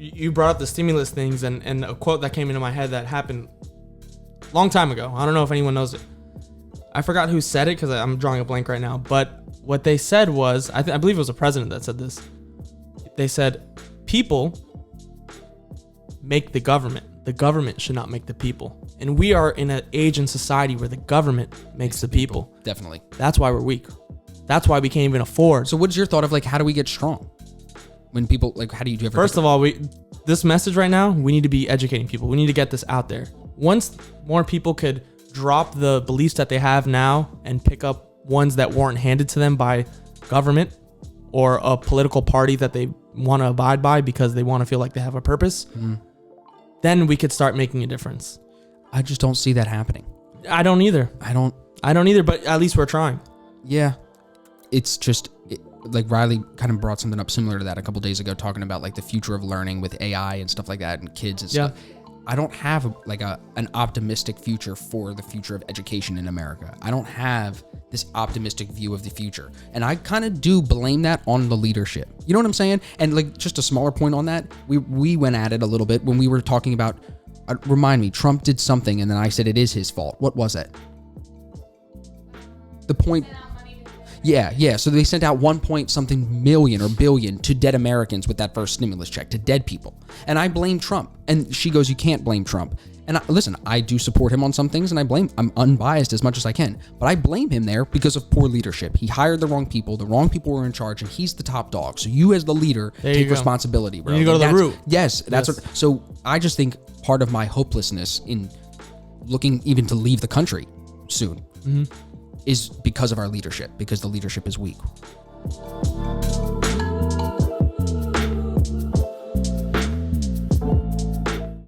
you brought up the stimulus things and a quote that came into my head that happened a long time ago. I don't know if anyone knows it. I forgot who said it because I'm drawing a blank right now. But what they said was, I believe it was a president that said this. They said, people make the government. The government should not make the people. And we are in an age and society where the government makes the people. Definitely. That's why we're weak. That's why we can't even afford. So what's your thought of like, how do we get strong? When people like, how do you ever? First of all, this message right now, we need to be educating people. We need to get this out there. Once more people could drop the beliefs that they have now and pick up ones that weren't handed to them by government or a political party that they want to abide by because they want to feel like they have a purpose, then we could start making a difference. I just don't see that happening. I don't either. I don't either, but at least we're trying. Yeah. It's just like Riley kind of brought something up similar to that a couple days ago, talking about like the future of learning with AI and stuff like that and kids and stuff. I don't have like an optimistic future for the future of education in America. I don't have this optimistic view of the future. And I kind of do blame that on the leadership. You know what I'm saying? And like just a smaller point on that, we went at it a little bit when we were talking about, remind me, Trump did something and then I said it is his fault. What was it? The point... Yeah. So they sent out 1 point something million or billion to dead Americans with that first stimulus check, to dead people. And I blame Trump. And she goes, you can't blame Trump. And listen, I do support him on some things and I'm unbiased as much as I can. But I blame him there because of poor leadership. He hired the wrong people were in charge, and he's the top dog. So you as the leader take responsibility, bro. You go to the root. Yes, that's what. So I just think part of my hopelessness in looking even to leave the country soon is because of our leadership, because the leadership is weak.